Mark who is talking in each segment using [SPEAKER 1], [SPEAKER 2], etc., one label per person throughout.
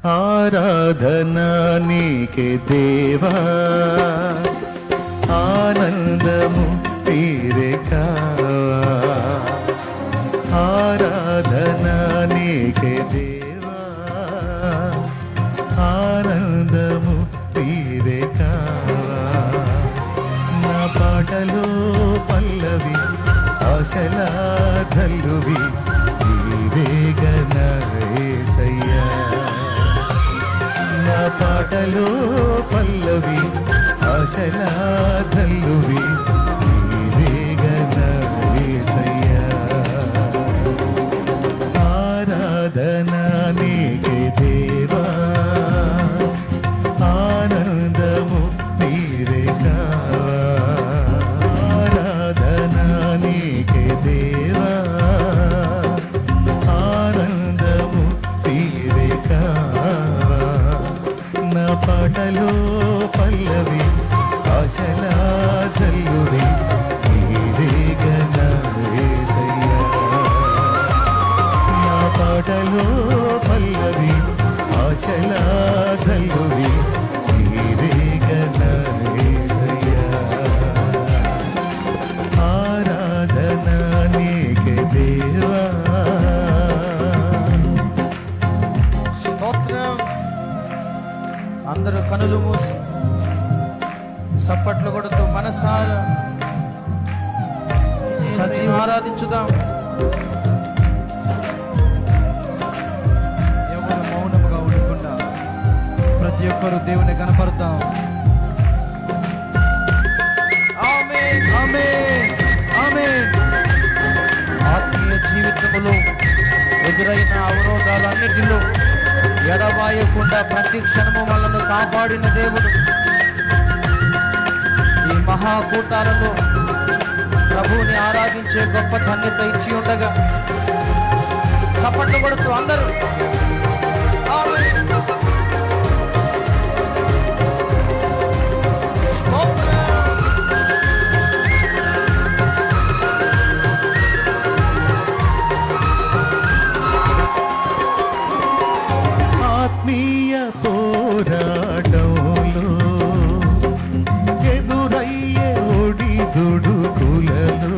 [SPEAKER 1] ఆరాధన నీకే దేవా, ఆనందము తీరే కావా. ఆరాధన నీకే దేవా, ఆనందము తీరే కావా. నా పాటలో పల్లవి ఆశలా జల్లువి నీవేగన యేసయ్యా. నా పాటలో పల్లవి ఆశలా జల్లువి నీవేగన యేసయ్యా. ఆరాధన నీకే దేవా, ఆనందము నీవే కావా. ఆరాధన నీకే దేవా, ఆనందము నీవే కావా. నా పాటలో పల్లవి ఆశలా జల్లువి నీవేగన యేసయ్యా. నా పాటలో పల్లవి ఆశలా జల్లువి నీవేగన యేసయ్యా. ఆరాధన నీకే దేవా.
[SPEAKER 2] అందరూ కనులు మూసి చప్పట్లు కొడుతూ మనసారా సజీవ ఆరాధించుదాం.
[SPEAKER 3] ఎవరు మౌనముగా ఉండకుండా ప్రతి ఒక్కరు దేవుని కనపడతాం.
[SPEAKER 2] ఆమేన్,
[SPEAKER 3] ఆమేన్, ఆమేన్.
[SPEAKER 2] ఆత్మీయ జీవితంలో ఎదురైన అవరోధాలన్నిటిలో ఎడబాయకుండా ప్రతి క్షణము మనల్ని కాపాడిన దేవుడు ఈ మహాకూటాలలో ప్రభువుని ఆరాధించే గొప్ప ధన్యత ఇచ్చి ఉండగా చప్పట్లు కొడుతూ అందరూ ఆమేన్.
[SPEAKER 1] ఆత్మీయ పోరాటంలో ఎదురయ్యే ఒడిదుడుకులలో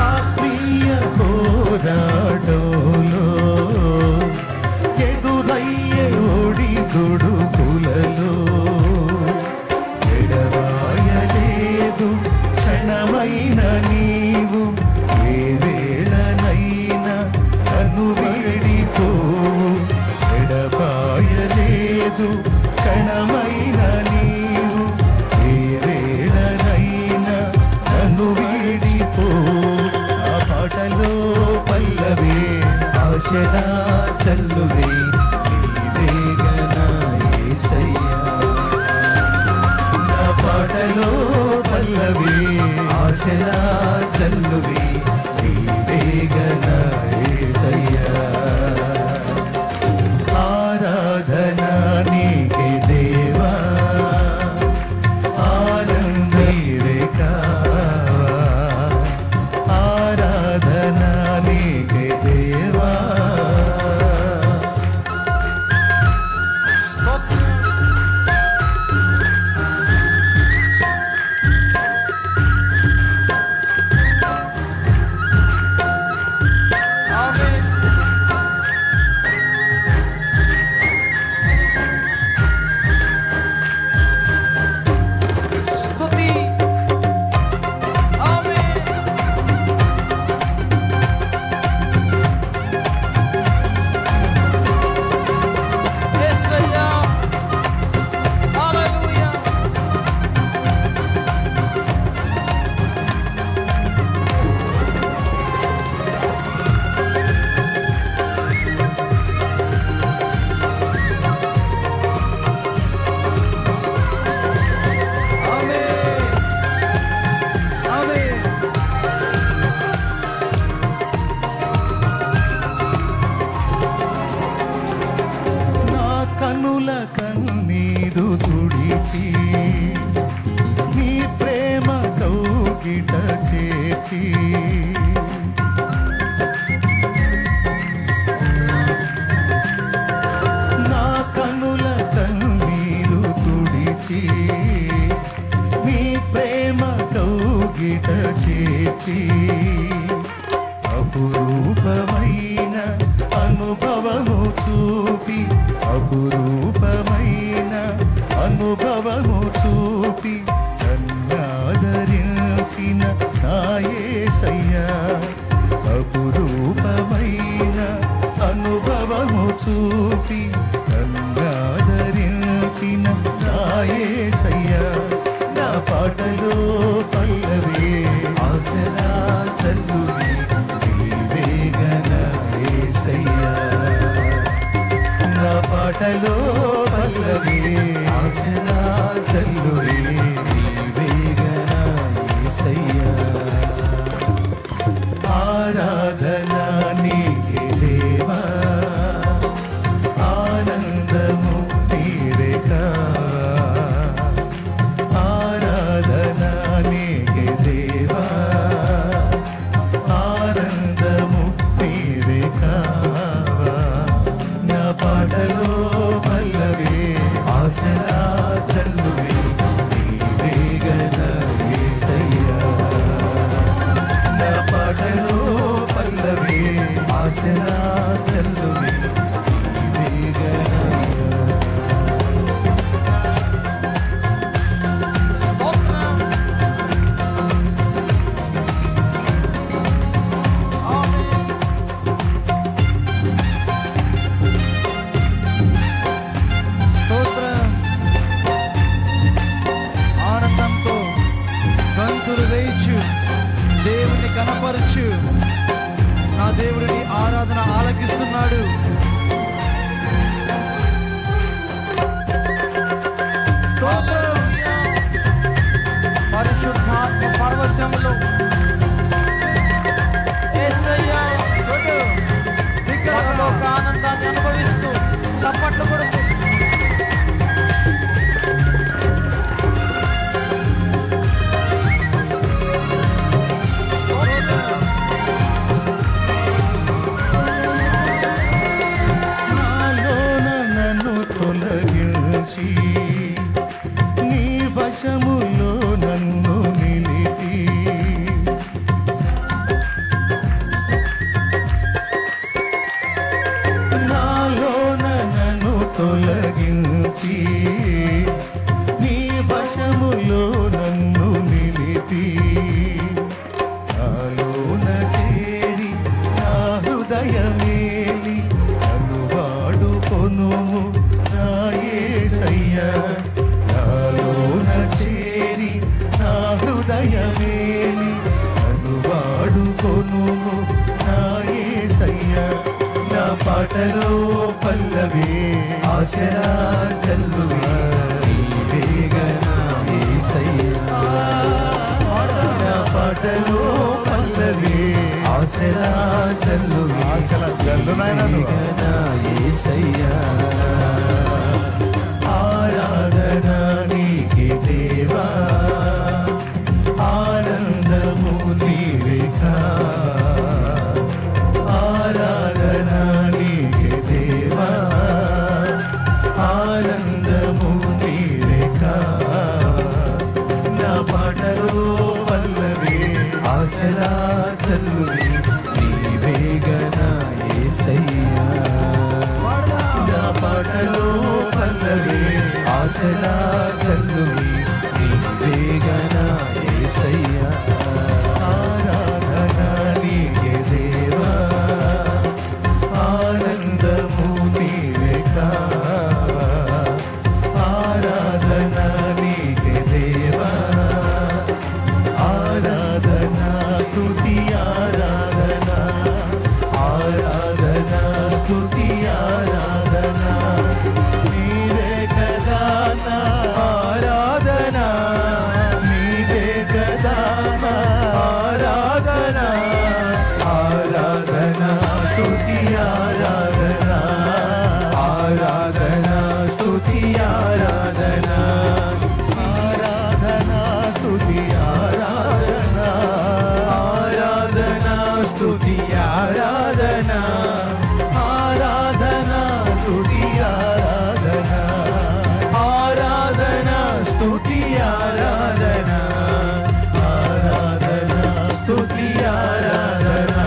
[SPEAKER 1] ఆత్మీయ పోరాటంలో ఎదురయ్యే ఒడిదుడుకులలో ఎడబాయలేదు క్షణమైన నీవు. ఏ వేళనైనా నన్ను వీడిపోవు. ఎడబాయలేదు క్షణమైన నీవు. ఏ వేళనైనా నన్ను వీడిపోవు. ఆ పాటలో పల్లవి ఆశలా చల్లువి నీవేగన యేసయ్యా. నా పాటలో పల్లవి ఆశలా చల్లువి నీవేగన యేసయ్యా. ఆరాధన నీకే దేవా, ఆనందీవే కావా. ఆరాధన నీకే దేవా. అపురూపమైన అనుభవము చూపి అపురూపమైన అనుభవము చూపి నన్నాదరించిన నా యేసయ్యా అపురూపమైన అనుభవము చూపి నన్నాదరించిన నా యేసయ్యా నా పాటలో పల్లవి ఆశలా చల్లువి నీవేగన యేసయ్యా నా పాటలో పల్లవి ఆశలా చల్లువి నీవేగన యేసయ్యా ఆరాధన నీకే దేవా ఆనందము నీవే కావా ఆరాధన నీకే దేవా ఆనందము నీవే కావా నా పాటలో పల్లవి ఆశలా చల్లువి నీవేగన యేసయ్యా నా పాటలో పల్లవి ఆశలా చల్లువి నీవేగన
[SPEAKER 2] స్తోత్రం. ఆమేన్.
[SPEAKER 3] స్తోత్రం. ఆనందంతో గంతులు వేయచ్చు, దేవుని కనపరచు. నా దేవుడిని ఆరాధన ఆలకిస్తున్నాడు. స్తోత్రం.
[SPEAKER 2] పరిశుద్ధాత్మ పరవశములో యేసయ్యా పరలోక ఆనందాన్ని అనుభవిస్తూ చప్పట్లు కొడుతూ
[SPEAKER 1] నాలోన నన్ను తొలగించి నీ వశములో నన్ను నిలిపి నాలోన నన్ను తొలగించి నీ వశములో నన్ను నిలిపి నాలోన చేరి నా హృదయమేలి నన్ను వాడుకొనుము నా యేసయ్యా నాలోన చేరి నా హృదయమేలి నన్ను వాడుకొనుము నా యేసయ్యా నా పాటలో పల్లవి ఆశలా చల్లువి నీవేగన యేసయ్యా నా పాటలో పల్లవి ఆశలా చల్లువి ఆశల చల్లు నాయన యేసయ్యా ఆరాధన నీకే దేవా ఆనందము నీవే ఆరాధన నీకే దేవా ఆనందము నీవే నా పాటలో పల్లవి ఆశలా చల్లువి నీవేగన యేసయ్యా నా పాటలో పల్లవి ఆశలా చల్లువి నీవేగన యేసయ్యా ఆరాధన నీకే దేవా ఆనందము నీవే ఆరాధన నీకే దేవా ఆరాధన స్తుతి ఆరాధన ఆరాధన స్తుతి ఆరాధన నీవే కదా నా ఆరాధన నీవే కదా నా ఆరాధన ఆరాధన స్తుతి ఆరాధన ఆరాధన స్తుతి ఆరాధన ఆరాధన స్తుతి ఆరాధన ఆరాధన స్తుతి ఆరాధన ఆరాధన స్తుతి ఆరాధన ఆరాధన స్తుతి ఆరాధన ఆరాధన స్తుతి ఆరాధనా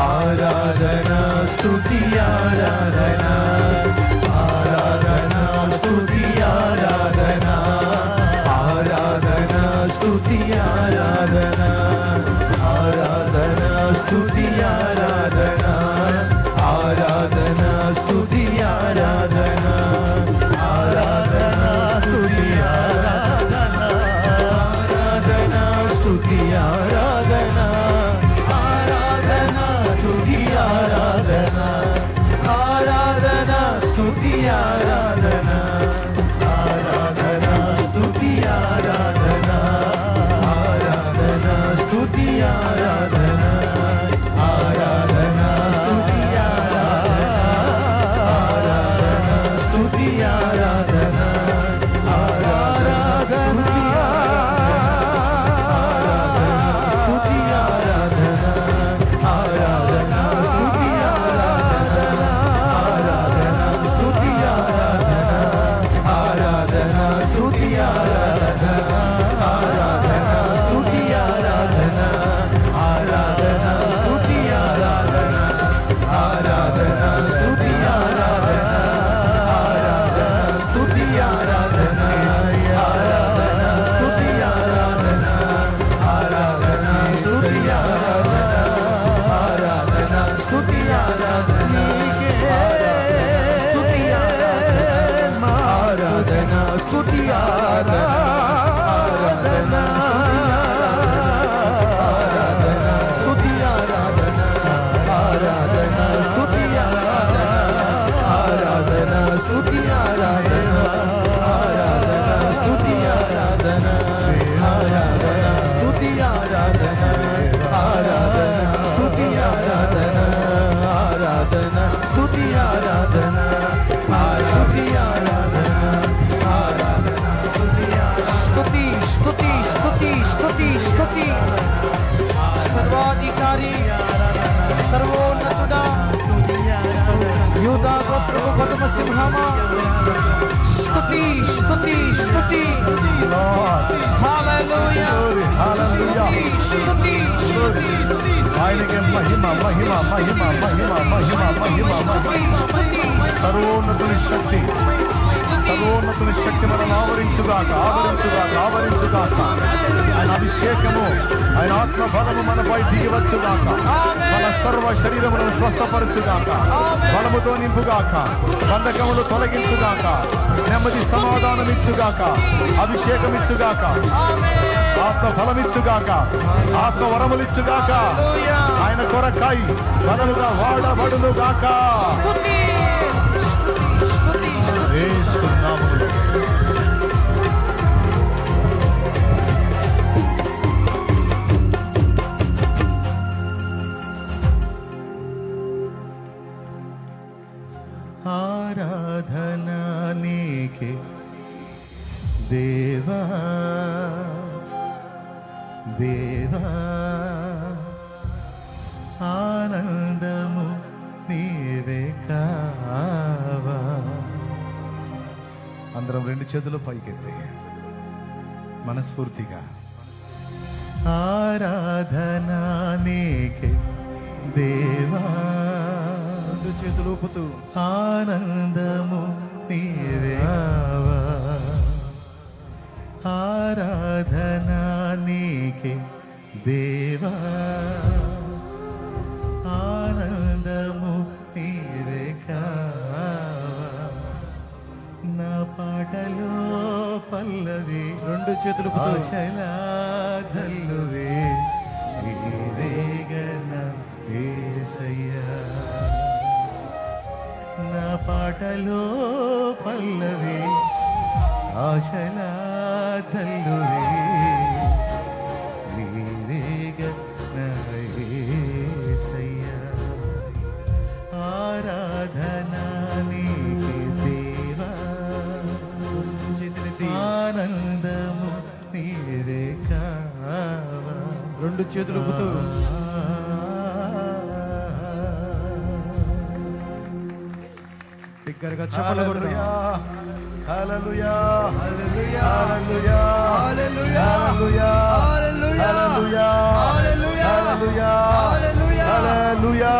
[SPEAKER 1] ఆరాధనా స్తుతి ఆరాధనా ఆరాధనా స్తుతి ఆరాధనా ఆరాధనా స్తుతి ఆరాధనా ఆరాధనా స్తుతి ఆరాధనా ఆరాధనా స్తుతి ఆరాధనా ఆరాధనా స్తుతి ఆరాధనా ఆరాధనా స్తుతి ఆరాధనా ఆరాధనా స్తుతి ఆరాధనా ఆరాధనా స్తుతి ఆరాధనా ఆరాధనా స్తుతి ఆరాధనా ఆరాధనా స్తుతి ఆరాధనా ఆరాధనా స్తుతి ఆరాధనా స్తుతి ఆరాధనా ఆరాధనా స్తుతి ఆరాధనా ఆరాధనా స్తుతి ఆరాధనా ఆరాధనా స్తుతి ఆరాధనా ఆరాధనా స్తుతి ఆరాధనా ఆరాధనా స్తుతి ఆరాధనా ఆరాధనా స్తుతి ఆరాధనా ఆరాధనా స్తుతి ఆరాధనా ఆరాధనా స్తుతి ఆరాధనా ఆరాధనా స్తుతి ఆరాధనా ఆరాధనా స్తుతి ఆరాధనా ఆరాధనా స్తుతి ఆరాధనా స్తుతి ఆరాధనా ఆరాధనా స్తుతి ఆరాధనా ఆరాధనా ఆరాధనా స్తుతి ఆరాధనా ఆరాధనా స్తుతి ఆరాధనా ఆరాధనా స్తుతి ఆరాధనా ఆరాధనా స్తుతి ఆరాధనా ఆరాధనా స్తుతి ఆరాధనా ఆరాధనా స్తుతి ఆరాధనా ఆరాధనా స్తుతి ఆరాధనా స్తుతి ఆరాధనా ఆరాధనా స్తుతి
[SPEAKER 2] స్తుతి స్తుతి స్తుతి స్తుతి స్తుతి సర్వాధికారి సర్వోన్నతుడా యూదా గోత్రపు పదమ సింహమా స్తుతి స్తుతి స్తుతి హల్లెలూయా స్తుతి స్తుతి స్తుతి
[SPEAKER 1] ఆయనకే మహిమ మహిమ మహిమ మహిమ మహిమ మహిమ సర్వోన్నతుని శక్తి సర్వోన్నతుని శక్తి మనం ఆవరించుగాక ఆవరించుగాక ఆవరించుగాక ఆయన అభిషేకము ఆయన ఆత్మ బలము మనపై దిగివచ్చుగాక మన సర్వ శరీరములను స్వస్థపరచుగాక బలముతో నింపుగాక బంధకములు తొలగించుగాక నెమ్మది సమాధానం ఇచ్చుగాక అభిషేకం ఇచ్చుగాక ఆత్మ ఫలమిచ్చుగాక ఆత్మ వరములిచ్చుగాక ఆయన కొరకై బలముగా వాడబడునుగాక యేసు నామములో ఆరాధనా నీకే దేవా దేవా ఆనందము నీవే కావా. అందరం రెండు చేతులు పైకెత్తి మనస్ఫూర్తిగా ఆరాధనా నీకే దేవా
[SPEAKER 3] రెండు చేతులు ఊపుతూ
[SPEAKER 1] ఆనందము నీవే కావా. ఆరాధనా నీకే దేవా ఆనందము నీవే కావా. నా పాటలో పల్లవి
[SPEAKER 3] రెండు చేతులు
[SPEAKER 1] ఆశలా జల్లువే నీవేగన యేసయ్యా. నా పాటలో పల్లవి ఆశలా జల్లువే నీవేగన యేసయ్యా. ఆరాధనా నీకే దేవా ఆనందము నీవే కావా.
[SPEAKER 3] రెండు చేతులు ఊపుతూ బిగ్గరగా చెప్పలు కొడుతున్నా.
[SPEAKER 1] హల్లెలూయా
[SPEAKER 3] హల్లెలూయా
[SPEAKER 1] హల్లెలూయా
[SPEAKER 3] హల్లెలూయా
[SPEAKER 1] హల్లెలూయా
[SPEAKER 3] హల్లెలూయా
[SPEAKER 1] హల్లెలూయా
[SPEAKER 3] హల్లెలూయా
[SPEAKER 1] హల్లెలూయా